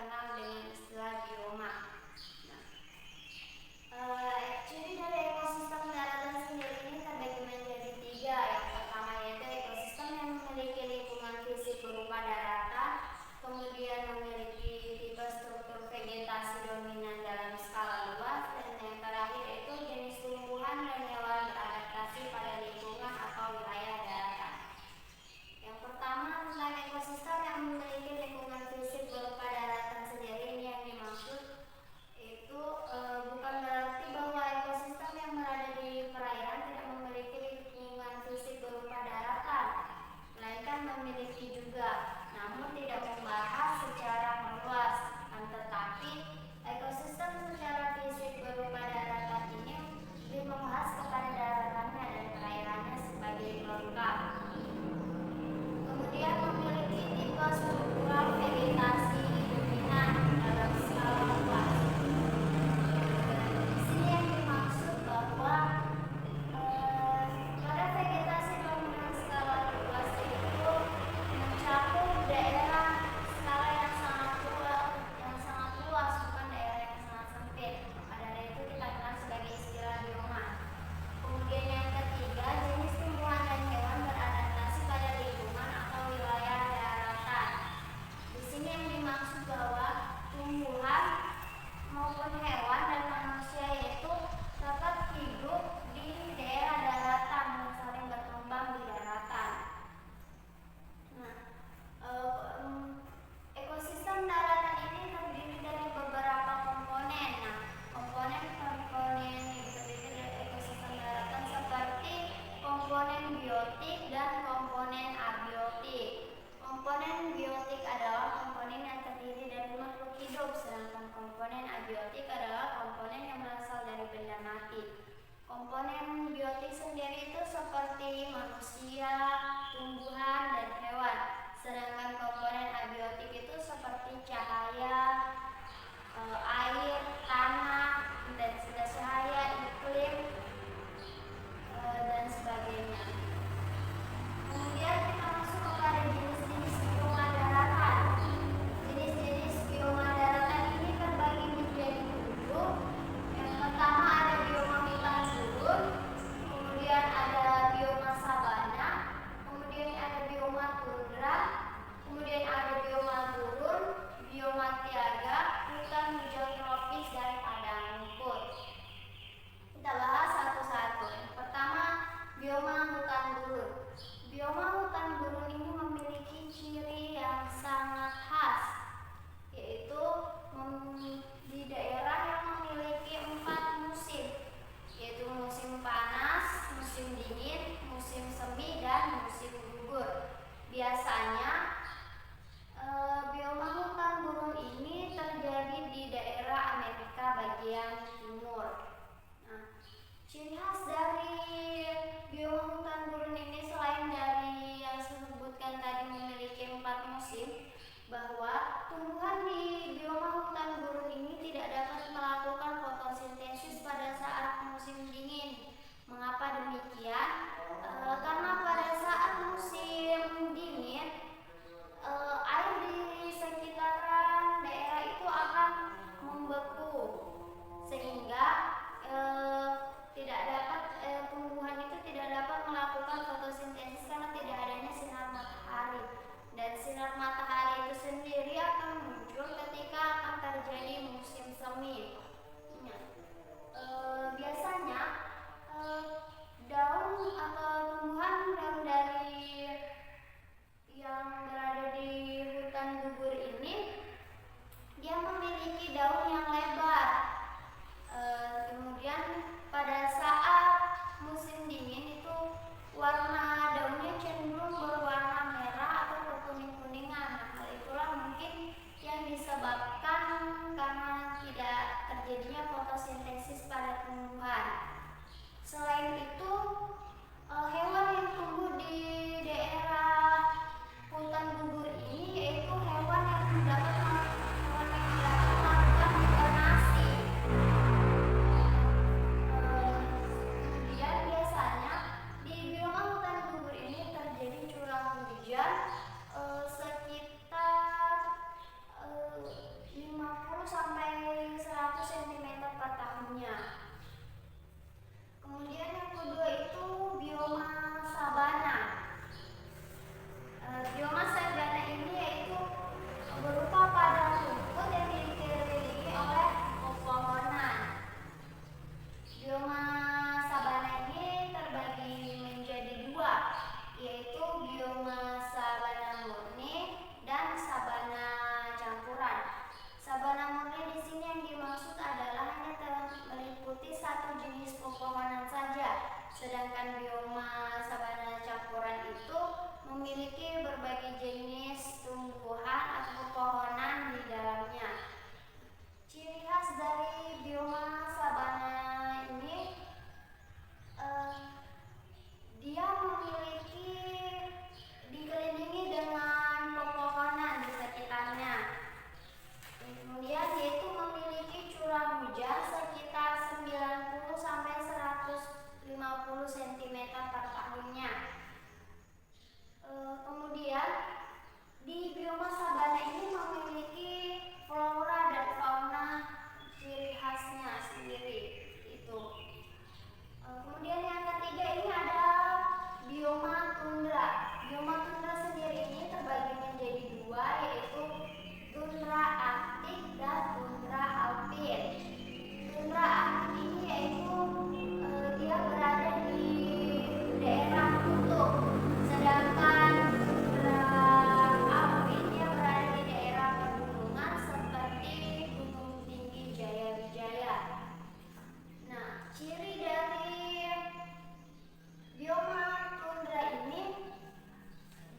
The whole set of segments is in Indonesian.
kenal dengan istilah bioma. Ciri dari ekosistem daratan sendiri ini terbagi menjadi 3. Yang pertama yaitu ekosistem yang memiliki lingkungan fisik berupa daratan, kemudian memiliki tipe struktur vegetasi dominan dalam skala luas, dan yang terakhir yaitu jenis tumbuhan dan hewan beradaptasi pada lingkungan atau wilayah daratan. Yang pertama tentang ekosistem yang memiliki lingkungan fisik berupa daratan sendiri, ini yang dimaksud itu bukan berarti bahwa ekosistem yang berada di perairan tidak memiliki lingkungan fisik berupa daratan, melainkan memiliki juga, namun tidak membahas secara meluas. Tetapi ekosistem secara fisik berupa daratan ini lebih membahas kepada daratannya dan perairannya sebagai pelengkap. Kemudian memiliki tipe struktural vegetasi dominan dalam skala luas. Di sini yang dimaksud bahwa pada vegetasi dominan skala luas itu mencakup daerah skala yang sangat luas, bukan daerah yang sangat sempit. Pada daerah itu kita kenal sebagai istilah bioma. Kemudian yang ketiga, jenis tumbuhan dan hewan beradaptasi pada lingkungan atau wilayah daratan. Di sini yang dimaksud bahwa tumbuhan maupun hewan dan manusia yaitu dapat hidup di daerah daratan dan saling berkembang di daratan. Ekosistem daratan ini terdiri dari beberapa komponen. Komponen yang terdiri dari ekosistem daratan seperti komponen biotik dan komponen abiotik. Komponen biotik adalah komponen yang terdiri dari makhluk hidup, sedangkan komponen abiotik adalah komponen yang berasal dari benda mati. Komponen biotik sendiri itu seperti manusia, tumbuhan, dan hewan. Sedangkan komponen abiotik itu seperti cahaya, air, tanah, intensitas cahaya, iklim, dan sebagainya. Kemudian kita masuk kepada jenis-jenis bioma daratan. Jenis-jenis bioma daratan ini terbagi menjadi 7. Yang pertama ada bioma hutan gurun, kemudian ada bioma sabana, kemudian ada bioma tundra, kemudian ada bioma gurun, bioma tiaga, hutan hijau tropis, dan padang rumput. Kita bahas satu-satu. Yang pertama, bioma hutan gurun. Bioma hutan gurun ini memiliki ciri yang sangat khas, yaitu di daerah yang memiliki 4 musim, yaitu musim panas, musim dingin, musim semi, dan musim gugur. Biasanya bioma hutan gurun ini terjadi di daerah Amerika bagian timur. Ciri khas dari bioma hutan gurun ini selain dari yang saya sebutkan tadi memiliki 4 musim, bahwa tumbuhan di bioma hutan gurun ini tidak dapat melakukan fotosintesis pada saat musim dingin. Mengapa demikian? Karena pada saat musim dingin, air di sekitaran daerah itu akan membeku, sehingga tumbuhan itu tidak dapat melakukan fotosintesis karena tidak adanya sinar matahari. Dan sinar matahari itu sendiri akan muncul ketika akan terjadi musim semi. Biasanya daun atau tumbuhan yang berada di hutan gugur ini, dia memiliki daun yang lebar. Kemudian pada saat musim dingin itu warna daunnya cenderung berwarna merah atau kekuning-kuningan. Hal itulah mungkin yang disebabkan karena tidak terjadinya fotosintesis pada tumbuhan. Selain itu, hewan yang tumbuh di daerah hutan gugur ini yaitu hewan yang dapat melakukan hibernasi. Kemudian biasanya di bioma hutan gugur ini terjadi curah hujan sekitar Kemudian yang kedua itu bioma sabana. Bioma sabana ini yaitu berupa padang rumput yang dikelilingi oleh pepohonan. Bioma sabana ini terbagi menjadi dua, yaitu bioma sabana murni dan sabana campuran. Sabana murni di sini yang dimaksud adalah hanya meliputi satu jenis pepohonan saja, sedangkan bioma sabana campuran itu memiliki berbagai jenis tumbuhan atau pepohonan di dalamnya. Ciri khas dari bioma sabana ini dia memiliki dikelilingi dengan pepohonan di sekitarnya. Kemudian yaitu memiliki curah hujan sekitar 90 sampai 150 cm per tahunnya. Kemudian di bioma sabana ini memiliki flora dan fauna ciri khasnya sendiri itu. Kemudian yang ketiga ini ada bioma tundra. Bioma tundra sendiri ini terbagi menjadi dua, yaitu tundra arktik dan tundra alpin. Tundra arktik ini yaitu dia berada di daerah kutub, sedangkan tundra alpin dia berada di daerah pegunungan seperti Gunung Tinggi Jaya-Wijaya. Nah, ciri dari bioma tundra ini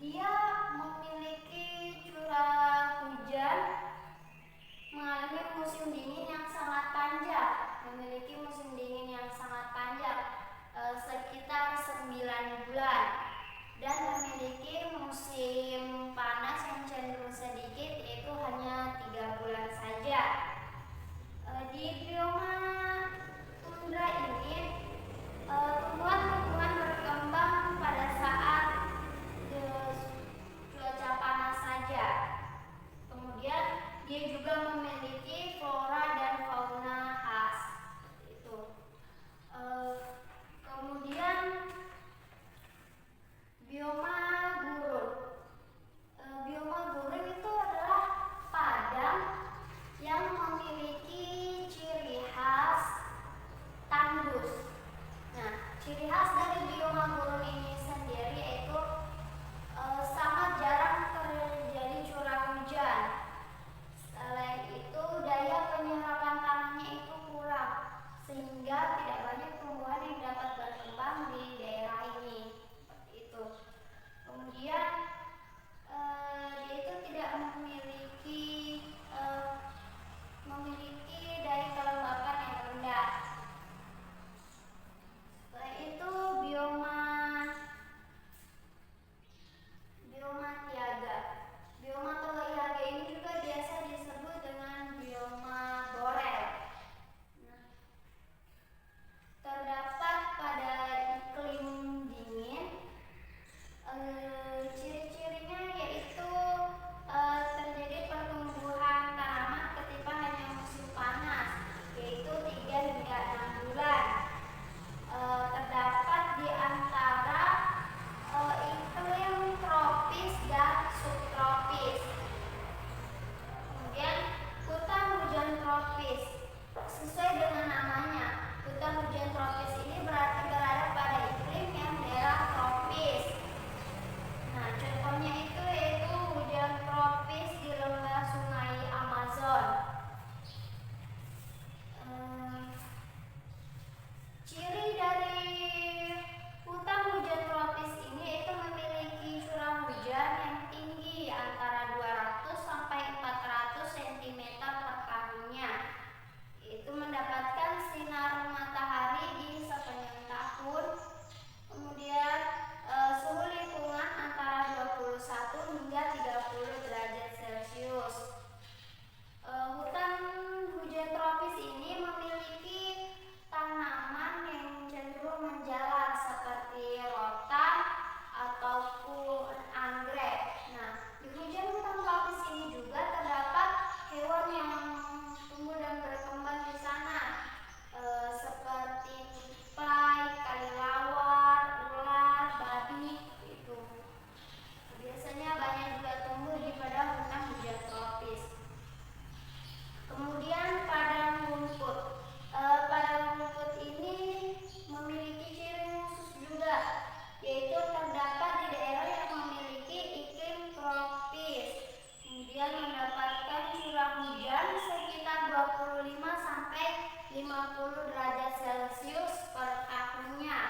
dia memiliki curah hujan mengalami musim dingin yang sangat panjang, sekitar 9 bulan, dan memiliki musim panas yang cenderung sedikit, yaitu hanya 3 bulan saja. Di bioma tundra ini tumbuhan-tumbuhan berkembang pada saat cuaca panas saja. Kemudian dia juga memiliki flora dan fauna khas. Kemudian bioma gurun. Bioma gurun itu adalah padang yang memiliki ciri khas tandus. Nah, ciri khas dari bioma gurun ini sendiri yaitu sangat jarang terjadi curah hujan. Selain itu, daya penyerap 25 sampai 50 derajat Celcius per tahunnya.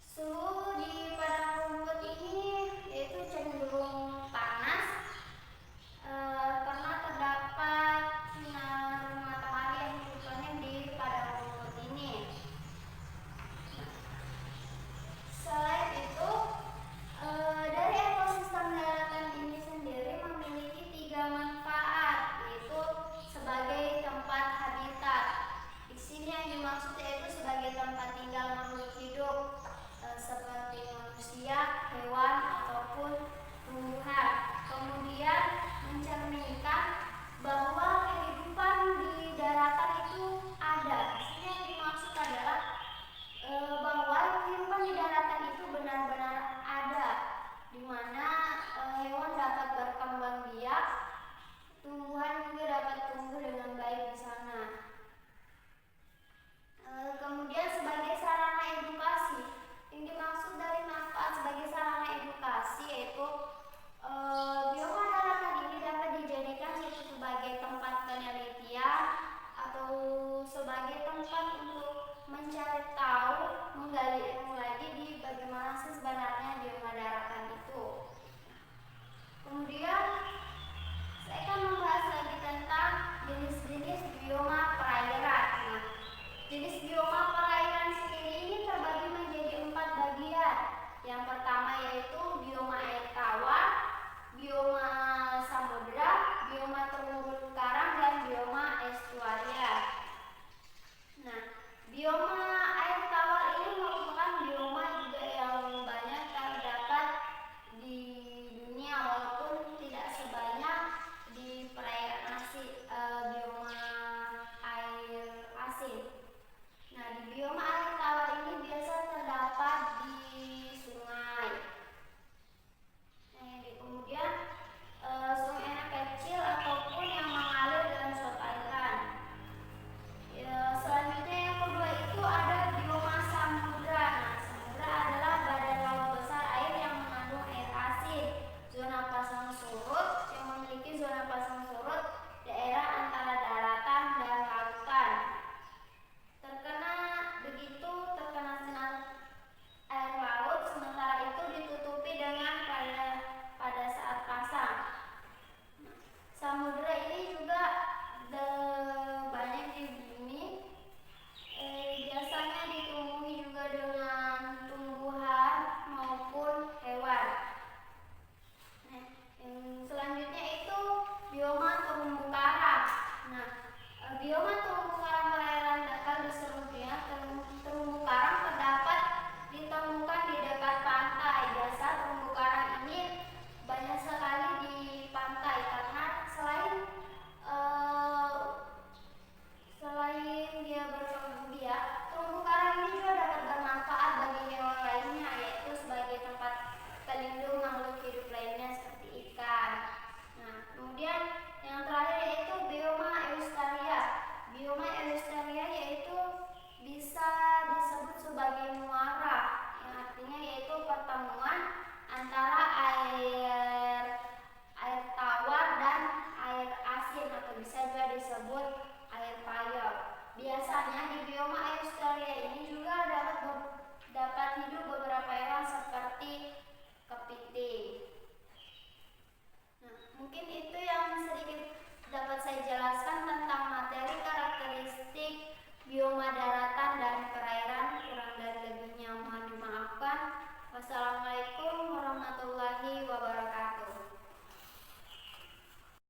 Suhu di padang rumput ini yaitu cenderung panas karena terdapat sinar matahari yang cukup banyak di padang rumput ini. Selain itu, dari ekosistem daratan ini sendiri memiliki 3 manfaat, yaitu sebagai tempat habitat. Di sini yang dimaksud yaitu sebagai tempat tinggal makhluk hidup seperti manusia, hewan, ataupun tumbuhan. Kemudian mencerminkan bahwa kehidupan di daratan itu ada. Di sini yang dimaksud adalah bahwa kehidupan di daratan itu benar-benar ada, di mana hewan dapat berkembang biak, tumbuhan juga dapat tumbuh dengan baik di sana. Kemudian sebagai sarana edukasi, yang dimaksud dari manfaat sebagai sarana edukasi yaitu bioma daratan ini dapat dijadikan sebagai tempat penelitian atau sebagai tempat untuk mencari tahu, menggali ilmu lagi di bagaimana sih sebenarnya bioma daratan itu. Kemudian saya akan membahas lagi tentang jenis-jenis bioma perairan. Nah, jenis bioma perairan sendiri ini terbagi menjadi 4 bagian. Yang pertama yaitu bioma air tawar, bioma samudra, bioma terumbu karang, dan bioma estuaria. Nah, bioma air tawar ini merupakan bioma juga yang banyak terdapat di dunia, walaupun tidak sebanyak di perairan bioma air asin. Nah, di bioma air tawar ini biasa terdapat di sungai. Kemudian sungai anak kecil ataupun yang mengalir dalam suatu aliran. Selanjutnya yang kedua itu ada bioma samudra. Nah, samudra adalah badan laut besar air yang mengandung air asin. Zona pasang surut yang memiliki zona pasang surut daerah antara daratan dan lautan. Terkena sinar air laut, sementara itu ditutupi dengan pada saat pasang. Samudra ini juga banyak di bumi. Biasanya ditumbuhi juga dengan tumbuhan maupun hewan. Nah, yang selanjutnya itu bioma terumbu karang. Nah, bioma terumbu karang perairan datar di seluruh dunia. Terumbu karang terdapat ditemukan di dekat pantai. Biasa terumbu karang ini banyak sekali di pantai karena selain dia berkembang biak, terumbu karang ini juga dapat bermanfaat bagi hewan lainnya, yaitu sebagai tempat pelindung makhluk hidup lainnya seperti ikan. Nah, kemudian yang terakhir